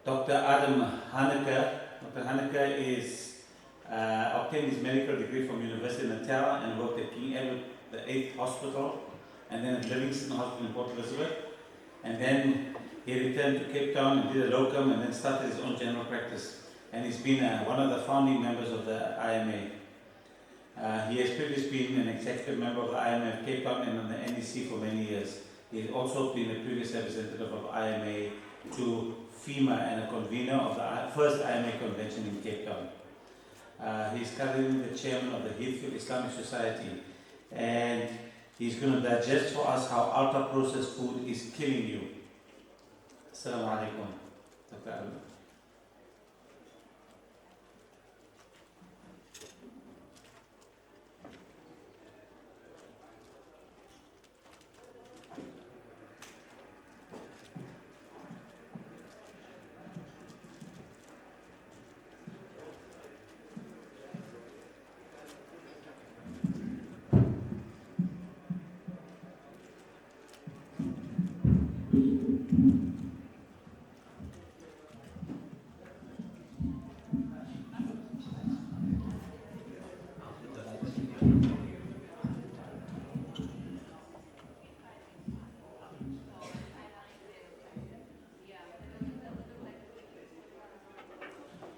Dr. Adam Harneker. Dr. Harneker obtained his medical degree from University of Natal and worked at King Edward VIII Hospital and then at Livingston Hospital in Port Elizabeth. And then he returned to Cape Town and did a locum and then started his own general practice. And he's been one of the founding members of the IMA. He has previously been an executive member of the IMA of Cape Town and on the NEC for many years. He has also been a previous representative of IMA to FEMA and a convener of the first IMA convention in Cape Town. He's currently the chairman of the Heathfield Islamic Society, and he's going to digest for us how ultra-processed food is killing you. Assalamu alaikum, Dr. Adam.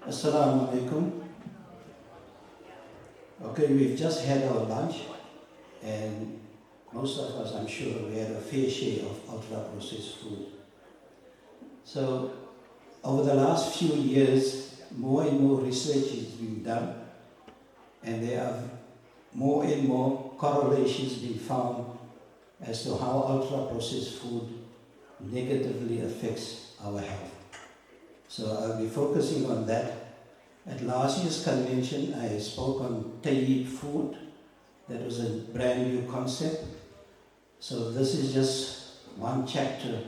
Assalamu alaikum. Okay, we've just had our lunch, and most of us, I'm sure, we had a fair share of ultra-processed food. So, over the last few years, more and more research is being done, and there are more and more correlations being found as to how ultra-processed food negatively affects our health. So I'll be focusing on that. At last year's convention, I spoke on Tayyib food. That was a brand new concept. So this is just one chapter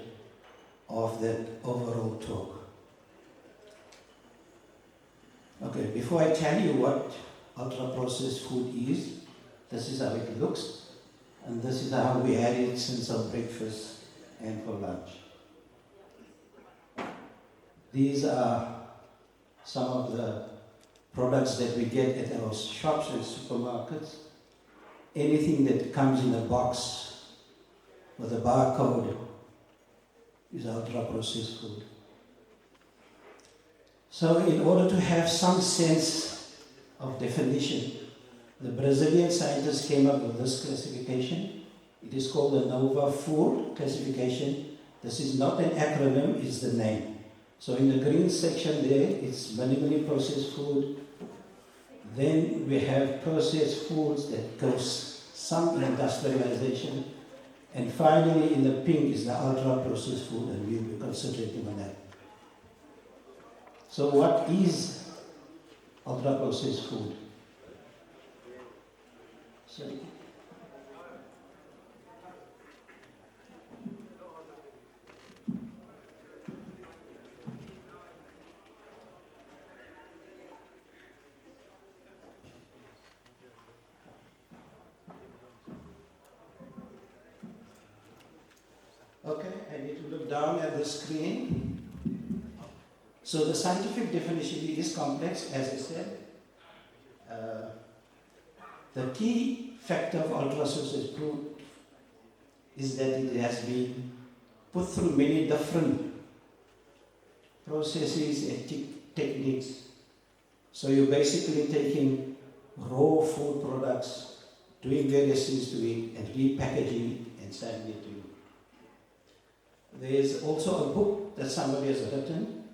of that overall talk. Okay, before I tell you what ultra-processed food is, this is how it looks, and this is how we had it since our breakfast and for lunch. These are some of the products that we get at our shops and supermarkets. Anything that comes in a box with a barcode is ultra-processed food. So in order to have some sense of definition, the Brazilian scientists came up with this classification. It is called the Nova Food classification. This is not an acronym, it's the name. So in the green section there, it's minimally processed food. Then we have processed foods that goes some industrialization. And finally in the pink is the ultra-processed food, and we'll be concentrating on that. So what is ultra-processed food? Okay, I need to look down at the screen. So the scientific definition is complex, as I said. The key factor of ultra-processed food is that it has been put through many different processes and techniques. So you're basically taking raw food products, doing various things to it, and repackaging and selling it to you. There's also a book that somebody has written,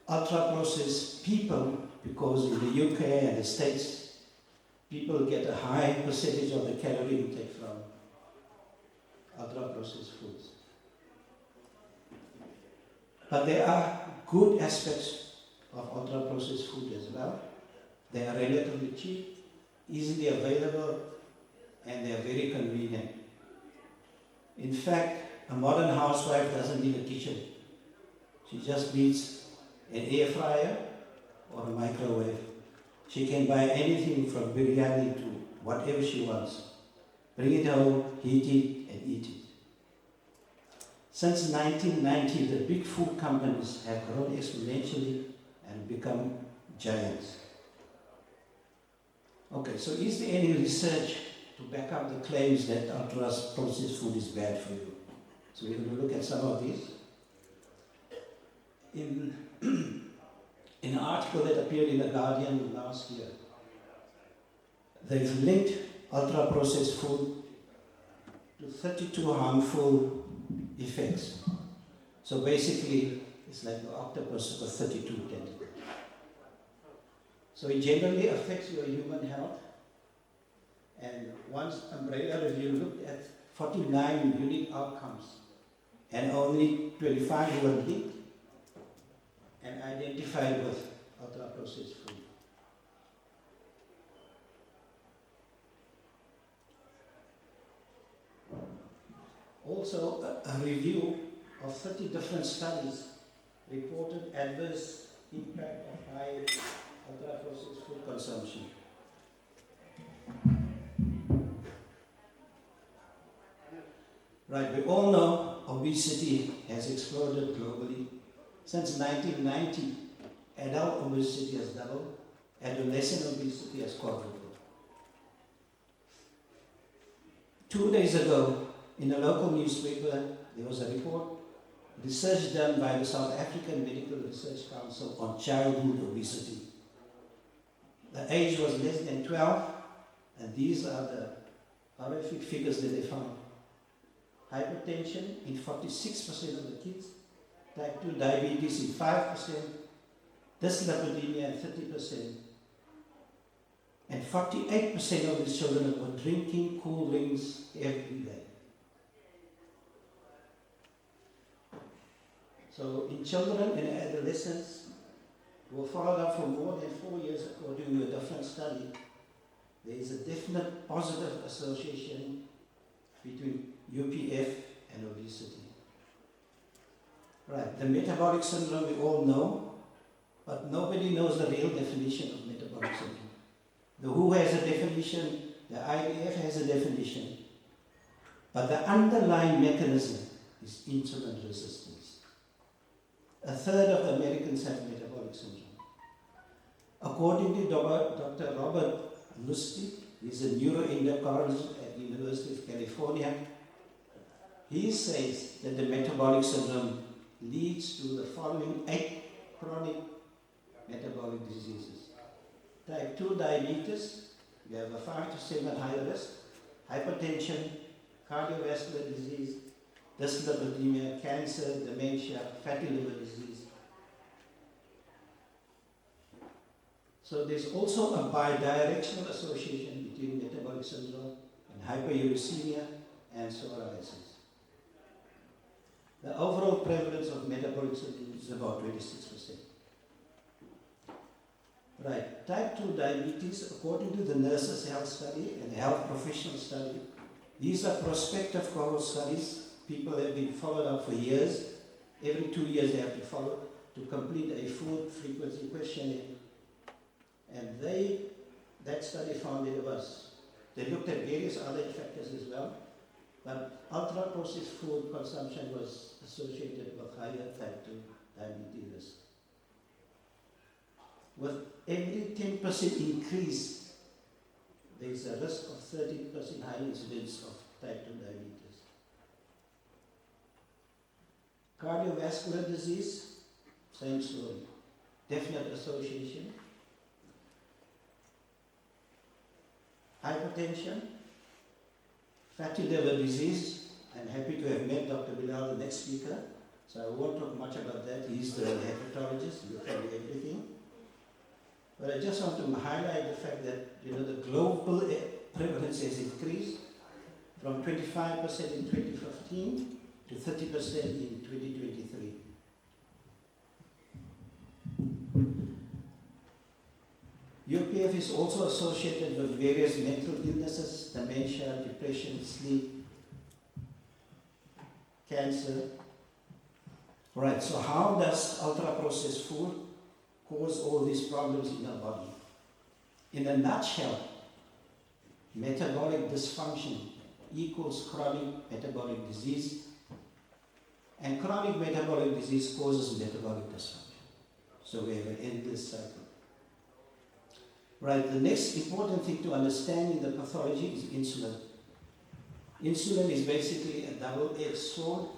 Ultra-Processed People, because in the UK and the States, people get a high percentage of the calorie intake from ultra-processed foods. But there are good aspects of ultra-processed food as well. They are relatively cheap, easily available, and they are very convenient. In fact, a modern housewife doesn't need a kitchen. She just needs an air fryer or a microwave. She can buy anything from biryani to whatever she wants. Bring it home, heat it, and eat it. Since 1990, the big food companies have grown exponentially and become giants. Okay, so is there any research to back up the claims that ultra-processed food is bad for you? So we're going to look at some of these. In an article that appeared in The Guardian last year, they've linked ultra-processed food to 32 harmful effects. So basically, it's like the octopus with 32 tentacles. So it generally affects your human health. And once Umbrella Review looked at 49 unique outcomes, and only 25 were linked and identified with ultra-processed food. Also, a review of 30 different studies reported adverse impact of high ultra-processed food consumption. Right, we all know obesity has exploded globally. Since 1990, adult obesity has doubled, adolescent obesity has quadrupled. 2 days ago, in a local newspaper, there was a report, research done by the South African Medical Research Council on childhood obesity. The age was less than 12, and these are the horrific figures that they found. Hypertension in 46% of the kids, type 2 diabetes in 5%, dyslipidemia in 30%, and 48% of these children were drinking cool drinks every day. So in children and adolescents who were followed up for more than 4 years according to a different study, there is a definite positive association between UPF and obesity. Right, the metabolic syndrome we all know, but nobody knows the real definition of metabolic syndrome. The WHO has a definition, the IDF has a definition, but the underlying mechanism is insulin resistance. A third of Americans have metabolic syndrome. According to Dr. Robert Lustig, he's a neuroendocrinologist at the University of California, he says that the metabolic syndrome leads to the following 8 chronic metabolic diseases. Type 2 diabetes, you have a 5 to 7 high risk, hypertension, cardiovascular disease, dyslipidemia, cancer, dementia, fatty liver disease. So there's also a bidirectional association between metabolic syndrome and hyperuricemia and psoriasis. The overall prevalence of metabolic syndrome is about 26%. Right, type 2 diabetes, according to the Nurses' Health Study and the Health Professional Study, these are prospective cohort studies. People have been followed up for years. Every 2 years they have to follow to complete a food frequency questionnaire. And that study found it was. They looked at various other factors as well, but ultra-processed food consumption was associated with higher type 2 diabetes risk. With every 10% increase, there is a risk of 13% higher incidence of type 2 diabetes. Cardiovascular disease, same story. Definite association. Hypertension, fatty liver disease. I'm happy to have met Dr. Bilal, the next speaker, so I won't talk much about that. He's the hepatologist, he'll tell you everything. But I just want to highlight the fact that the global prevalence has increased from 25% in 2015 to 30% in 2023. UPF is also associated with various mental illnesses, dementia, depression, sleep, cancer. Right, so how does ultra-processed food cause all these problems in our body? In a nutshell, metabolic dysfunction equals chronic metabolic disease. And chronic metabolic disease causes metabolic dysfunction. So we have an endless cycle. Right, the next important thing to understand in the pathology is insulin. Insulin is basically a double-edged sword.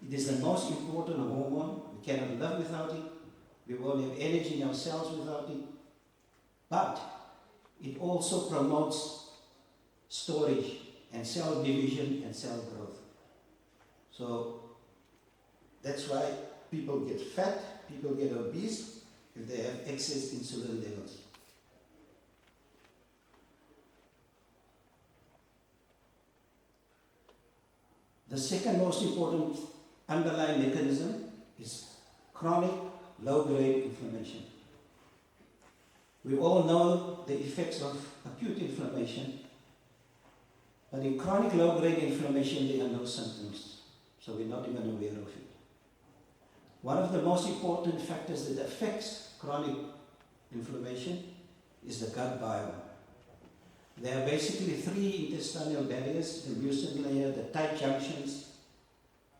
It is the most important hormone. We cannot live without it. We won't have energy in our cells without it. But it also promotes storage and cell division and cell growth. So that's why people get fat, people get obese if they have excess insulin levels. The second most important underlying mechanism is chronic low-grade inflammation. We all know the effects of acute inflammation, but in chronic low-grade inflammation there are no symptoms, so we're not even aware of it. One of the most important factors that affects chronic inflammation is the gut biome. There are basically three intestinal barriers: the mucin layer, the tight junctions,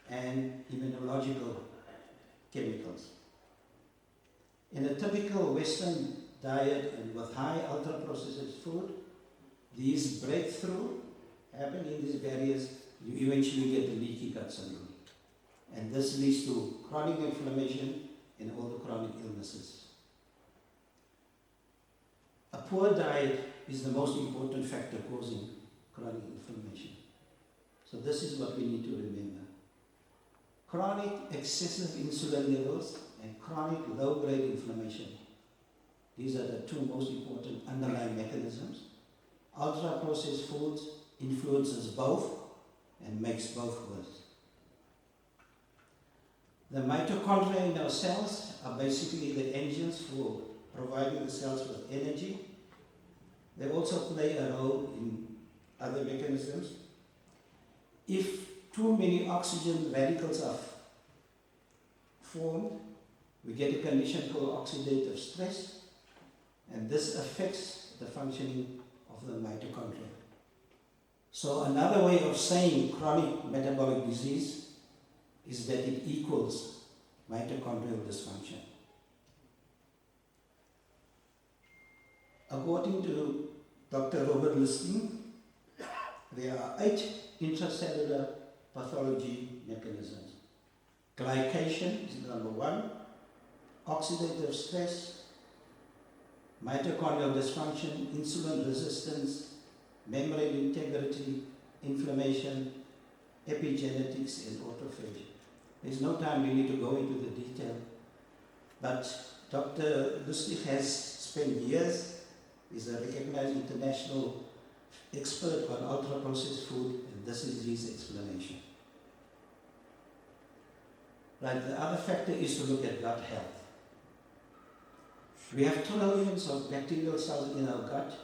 and immunological chemicals. In a typical Western diet and with high ultra-processed food, these breakthrough happen in these barriers, you eventually get the leaky gut syndrome. And this leads to chronic inflammation and all the chronic illnesses. A poor diet is the most important factor causing chronic inflammation. So this is what we need to remember. Chronic excessive insulin levels and chronic low-grade inflammation. These are the two most important underlying mechanisms. Ultra-processed foods influences both and makes both worse. The mitochondria in our cells are basically the engines for providing the cells with energy. They also play a role in other mechanisms. If too many oxygen radicals are formed, we get a condition called oxidative stress, and this affects the functioning of the mitochondria. So another way of saying chronic metabolic disease is that it equals mitochondrial dysfunction. According to Dr. Robert Listing, there are 8 intracellular pathology mechanisms. Glycation is number 1, oxidative stress, mitochondrial dysfunction, insulin resistance, membrane integrity, inflammation, epigenetics, and autophagy. There's no time really to go into the detail, but Dr. Lustig has spent years, is a recognized international expert on ultra-processed food, and this is his explanation. Right, the other factor is to look at gut health. We have trillions of bacterial cells in our gut.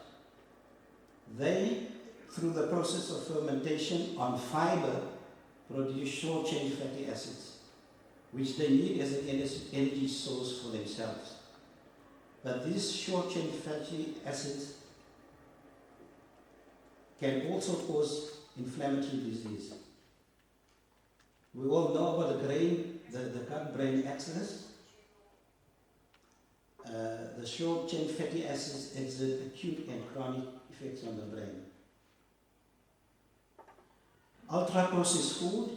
They, through the process of fermentation on fiber, produce short-chain fatty acids, which they need as an energy source for themselves. But these short-chain fatty acids can also cause inflammatory disease. We all know about the gut-brain axis. The short-chain fatty acids exert acute and chronic effects on the brain. Ultra-processed food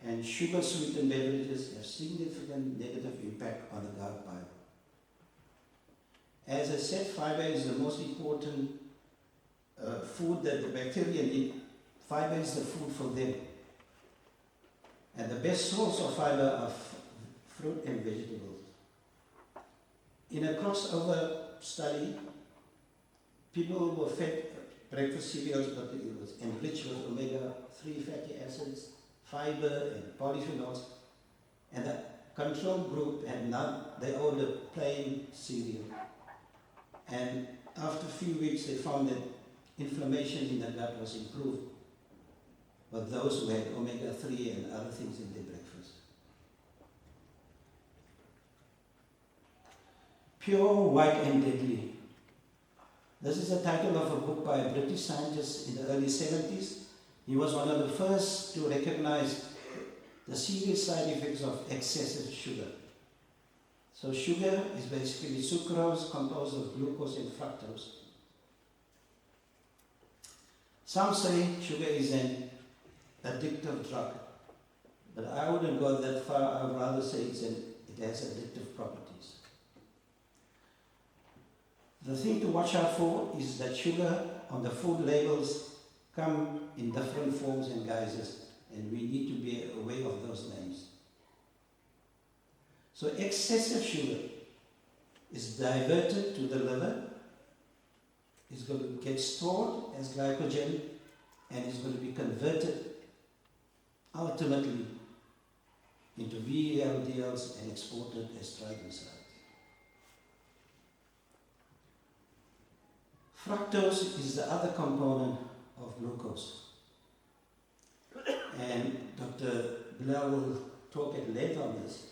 and sugar-sweetened beverages have significant negative impact on the gut biome. As I said, fiber is the most important food that the bacteria need. Fiber is the food for them. And the best source of fiber are fruit and vegetables. In a crossover study, people were fed breakfast cereals, but it was enriched with omega-3 fatty acids, fiber, and polyphenols. And the control group had none. They ordered plain cereal. And after a few weeks, they found that inflammation in the gut was improved with those who had omega-3 and other things in their breakfast. Pure, White and Deadly. This is the title of a book by a British scientist in the early 70s. He was one of the first to recognize the serious side effects of excessive sugar. So sugar is basically sucrose composed of glucose and fructose. Some say sugar is an addictive drug, but I wouldn't go that far. I would rather say it has addictive properties. The thing to watch out for is that sugar on the food labels come in different forms and guises, and we need to be aware of those names. So excessive sugar is diverted to the liver, is going to get stored as glycogen, and is going to be converted ultimately into VLDLs and exported as triglycerides. Fructose is the other component of glucose. And Dr. Bilal will talk at length on this.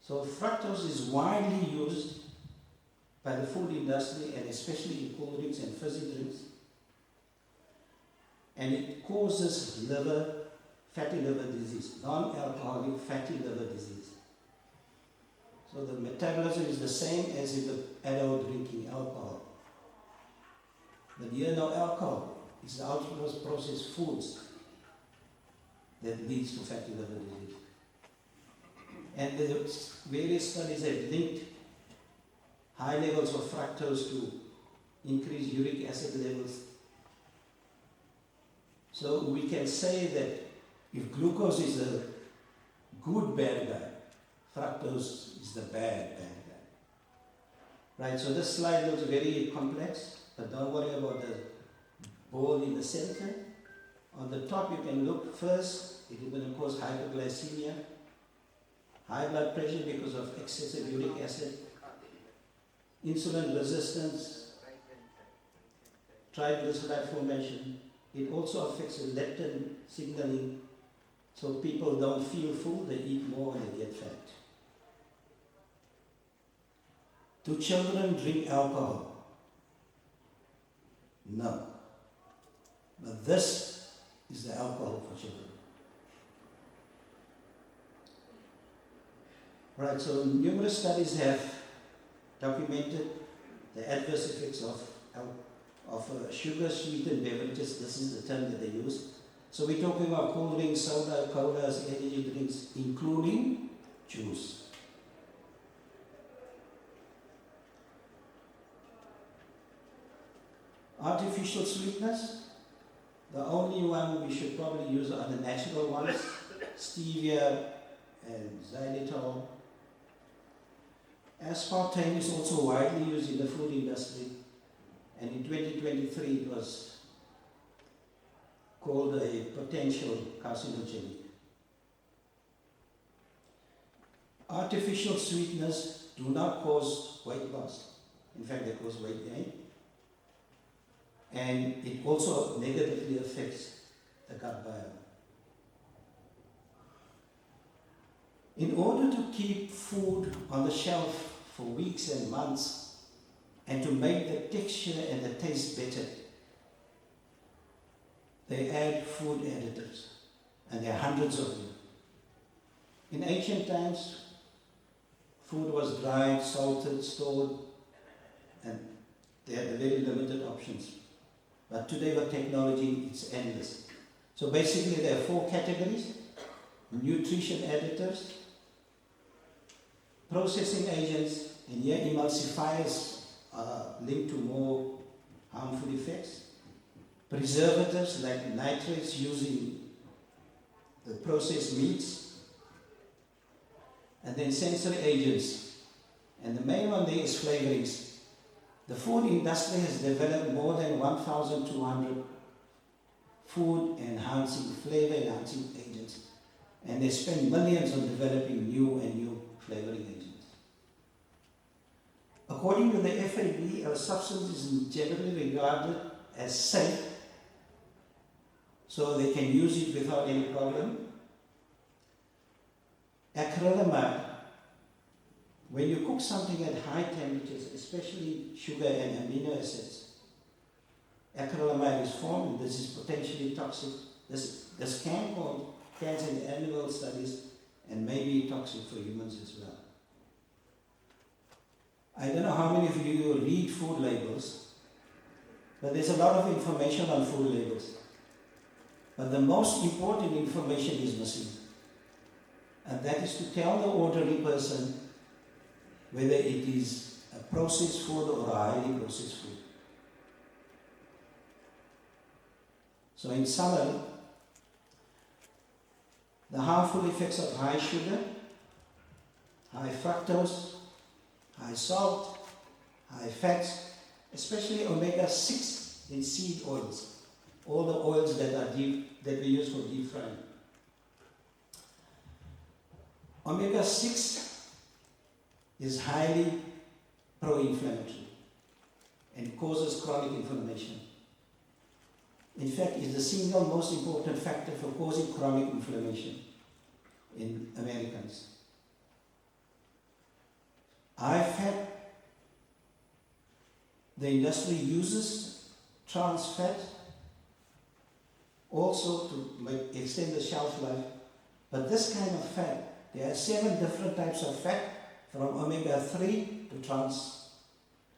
So fructose is widely used by the food industry, and especially in cold drinks and fizzy drinks. And it causes fatty liver disease, non-alcoholic fatty liver disease. So the metabolism is the same as in the adult drinking alcohol. But here no alcohol. It's the ultra-processed foods that leads to fatty liver disease. And the various studies have linked high levels of fructose to increased uric acid levels. So we can say that if glucose is a good bad guy, fructose is the bad guy. Right, so this slide looks very complex, but don't worry about the ball in the center. On the top you can look first, it is going to cause hypoglycemia, high blood pressure because of excessive uric acid, insulin resistance, triglyceride formation. It also affects the leptin signaling, so people don't feel full, they eat more and they get fat. Do children drink alcohol? No. But this is the alcohol for children. Right, so numerous studies have documented the adverse effects of sugar-sweetened beverages. This is the term that they use. So we're talking about cold drinks, soda, colas, energy drinks, including juice. Artificial sweetness, the only one we should probably use are the natural ones, stevia and xylitol. Aspartame is also widely used in the food industry, and in 2023 it was called a potential carcinogenic. Artificial sweeteners do not cause weight loss. In fact, they cause weight gain. And it also negatively affects the gut biome. In order to keep food on the shelf for weeks and months, and to make the texture and the taste better, they add food additives, and there are hundreds of them. In ancient times, food was dried, salted, stored, and they had very limited options. But today with technology, it's endless. So basically there are 4 categories: nutrition additives, processing agents, and here emulsifiers are linked to more harmful effects, preservatives like nitrates used in the processed meats, and then sensory agents. And the main one there is flavorings. The food industry has developed more than 1,200 food-enhancing, flavor-enhancing agents, and they spend millions on developing new flavoring agents. According to the FAB, a substance is generally regarded as safe, so they can use it without any problem. Acrylamide, when you cook something at high temperatures, especially sugar and amino acids, acrylamide is formed, and this is potentially toxic. This can Cancer in animal studies, and maybe toxic for humans as well. I don't know how many of you read food labels, but there's a lot of information on food labels. But the most important information is missing. And that is to tell the ordinary person whether it is a processed food or a highly processed food. So in summary, the harmful effects of high sugar, high fructose, high salt, high fats, especially omega-6 in seed oils, all the oils that we use for deep frying. Omega-6 is highly pro-inflammatory and causes chronic inflammation. In fact, it's the single most important factor for causing chronic inflammation in Americans. High fat, the industry uses trans fat also to extend the shelf life. But this kind of fat, there are 7 different types of fat, from omega-3 to trans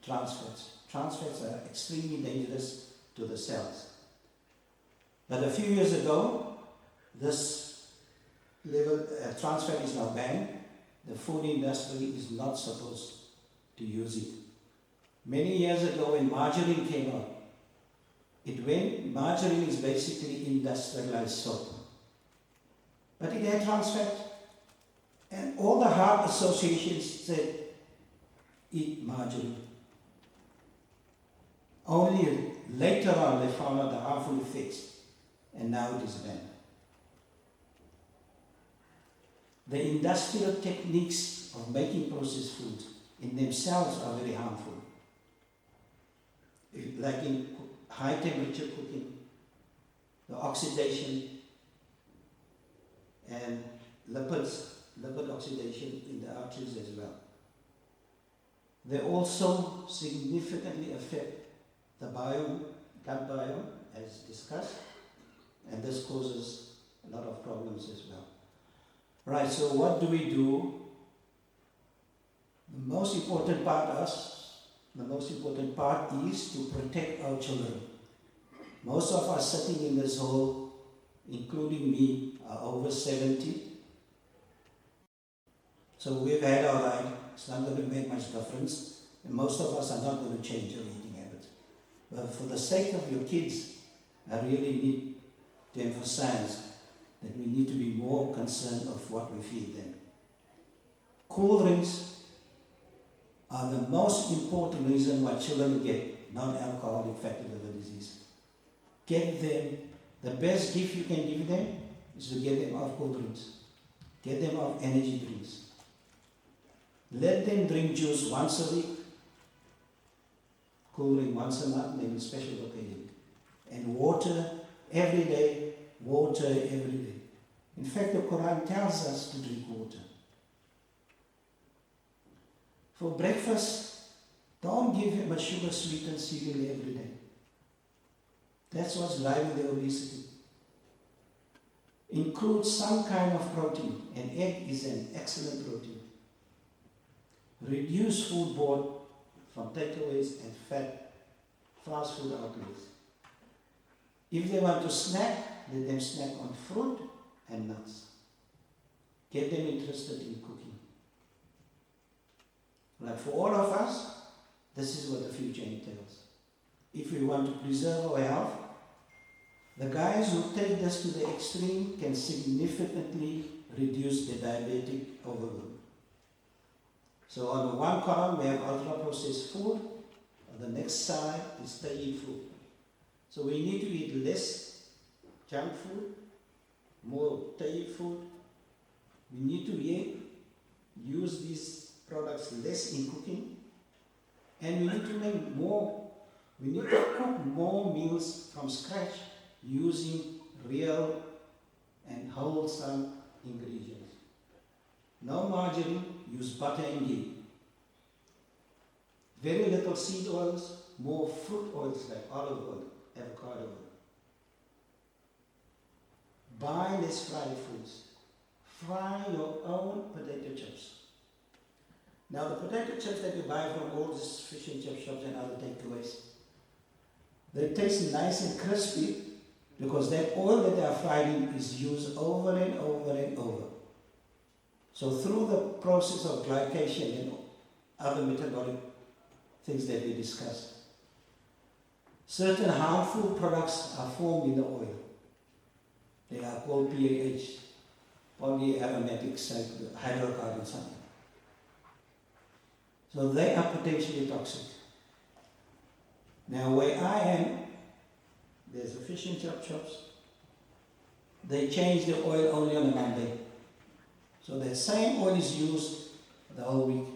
fats. Trans fats are extremely dangerous to the cells. But a few years ago, this level trans fat is now banned. The food industry is not supposed to use it. Many years ago, when margarine came out, margarine is basically industrialized soap. But it had trans fat. And all the heart associations said, eat margarine. Only later on they found out the harmful effects, and now it is banned. The industrial techniques of making processed foods in themselves are very harmful. Like in high temperature cooking, the oxidation and lipid oxidation in the arteries as well. They also significantly affect the gut biome, as discussed, and this causes a lot of problems as well. Right, so what do we do? The most important part is to protect our children. Most of us sitting in this hall, including me, are over 70. So we've had our ride. It's not going to make much difference. And most of us are not going to change our eating habits. But for the sake of your kids, I really need to emphasize that we need to be more concerned of what we feed them. Cool drinks are the most important reason why children get non-alcoholic fatty liver disease. Get them, the best gift you can give them is to get them off cold drinks. Get them off energy drinks. Let them drink juice once a week, cool drink once a month, maybe special occasion. And water every day, water every day. In fact, the Quran tells us to drink water. For breakfast, don't give him a sugar-sweetened cereal every day. That's what's driving the obesity. Include some kind of protein. An egg is an excellent protein. Reduce food bought from takeaways and fast food outlets. If they want to snack, let them snack on fruit and nuts. Get them interested in cooking. Like for all of us, this is what the future entails. If we want to preserve our health, the guys who take this to the extreme can significantly reduce their diabetic overload. So on the one column we have ultra-processed food, on the next side is stay food. So we need to eat less junk food, more Thai food. We need to use these products less in cooking, and we need to cook more meals from scratch using real and wholesome ingredients. No margarine, use butter and ghee. Very little seed oils, more fruit oils like olive oil, avocado oil. buy less fried foods. Fry your own potato chips. Now the potato chips that you buy from all these fish and chip shops and other takeaways, they taste nice and crispy because that oil that they are fried in is used over and over and over. So through the process of glycation and other metabolic things that we discussed, certain harmful products are formed in the oil. They are called PAH, polyaromatic hydrocarbons. So they are potentially toxic. Now where I am, there's a fish and chip shops. They change the oil only on a Monday. So that same oil is used the whole week.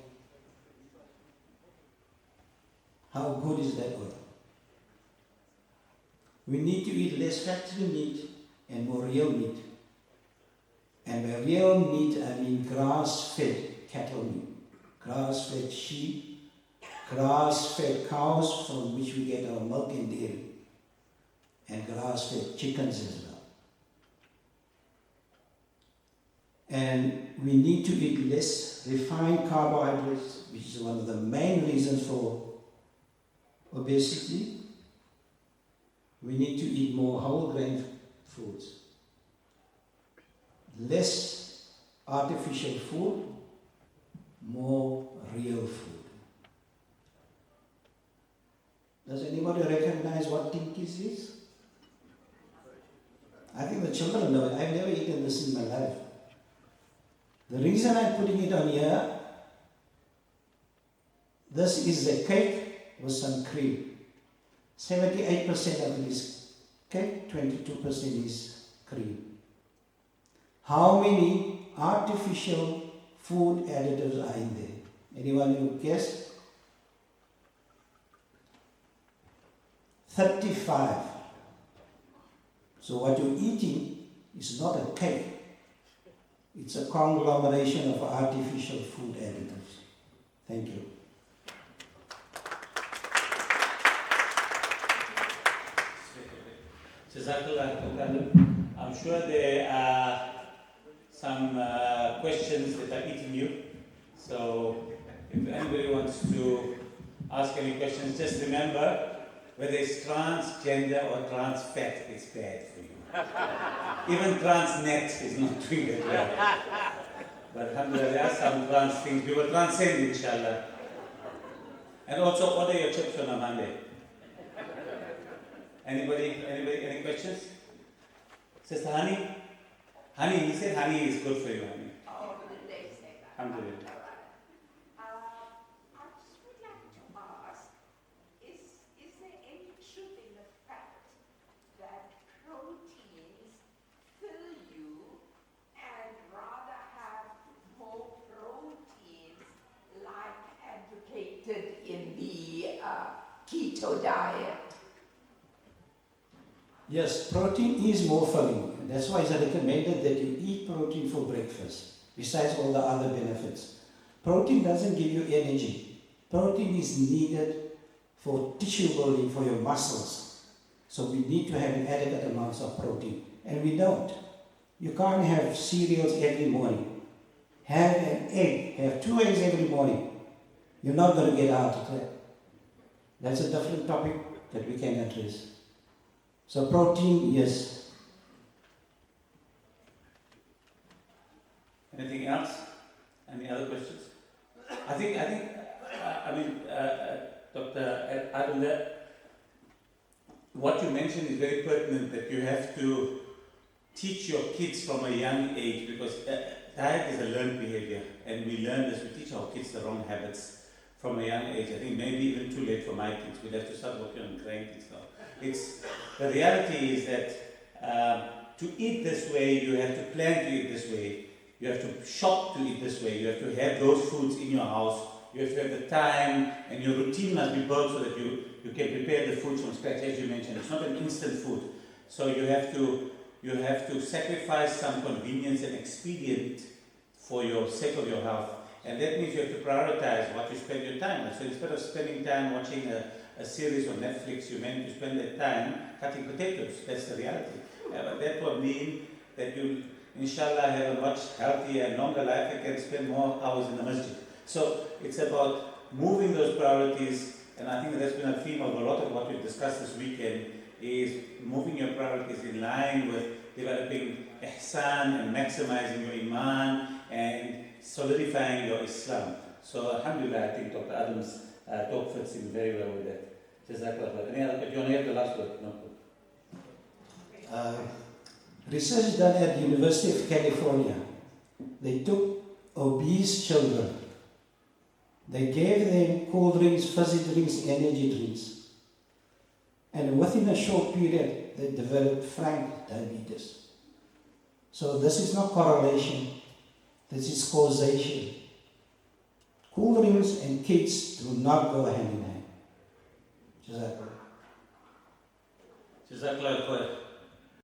How good is that oil? We need to eat less factory meat and more real meat. And by real meat, I mean grass-fed cattle meat, grass-fed sheep, grass-fed cows from which we get our milk and dairy, and grass-fed chickens as well. And we need to eat less refined carbohydrates, which is one of the main reasons for obesity. We need to eat more whole grain foods. Less artificial food, more real food. Does anybody recognize what Tinkies is? I think the children know it. I've never eaten this in my life. The reason I'm putting it on here, this is a cake with some cream. 78% of it is cake, 22% is cream. How many artificial food additives are in there? Anyone who guess? 35. So what you're eating is not a cake. It's a conglomeration of artificial food additives. Thank you. I'm sure there are some questions that are eating you. So if anybody wants to ask any questions, just remember, whether it's transgender or trans fat, it's bad for you. Even trans net is not doing it well. But alhamdulillah, there are some trans things. We will transcend, inshallah. And also, order your chips on a Monday. Anybody, any questions? Sister Honey? Honey, he said honey is good for you, honey. Oh, did they say that? Alhamdulillah. I just would like to ask, is there any truth in the fact that proteins fill you and rather have more proteins like advocated in the keto diet? Yes, protein is more filling. That's why it's recommended that you eat protein for breakfast, besides all the other benefits. Protein doesn't give you energy. Protein is needed for tissue building, for your muscles. So we need to have adequate amounts of protein. And we don't. You can't have cereals every morning. Have an egg. Have 2 eggs every morning. You're not going to get out of that. That's a different topic that we can address. So protein, yes. Anything else? Any other questions? I think, Dr. Adam, what you mentioned is very pertinent, that you have to teach your kids from a young age, because diet is a learned behavior, and we learn this, we teach our kids the wrong habits from a young age. I think maybe even too late for my kids. We'll have to start working on grandkids now. The reality is that to eat this way, you have to plan to eat this way, you have to shop to eat this way, you have to have those foods in your house, you have to have the time, and your routine must be built so that you can prepare the foods from scratch, as you mentioned. It's not an instant food. So you have to sacrifice some convenience and expedient for your sake of your health. And that means you have to prioritize what you spend your time on. So instead of spending time watching a series on Netflix, you meant to spend that time cutting potatoes. That's the reality. But that would mean that you, inshallah, have a much healthier and longer life and can spend more hours in the masjid. So it's about moving those priorities, and I think that's been a theme of a lot of what we've discussed this weekend, is moving your priorities in line with developing ihsan and maximizing your iman and solidifying your Islam. So alhamdulillah, I think Dr. Adam's talk fits in very well with that. Jazakallah. Any other, if you want to have the last word? No. Research done at the University of California. They took obese children. They gave them cold drinks, fizzy drinks, energy drinks. And within a short period, they developed frank diabetes. So this is not correlation, this is causation. Cool drinks and kids do not go hand in hand. Jazakallah. Jazakallah.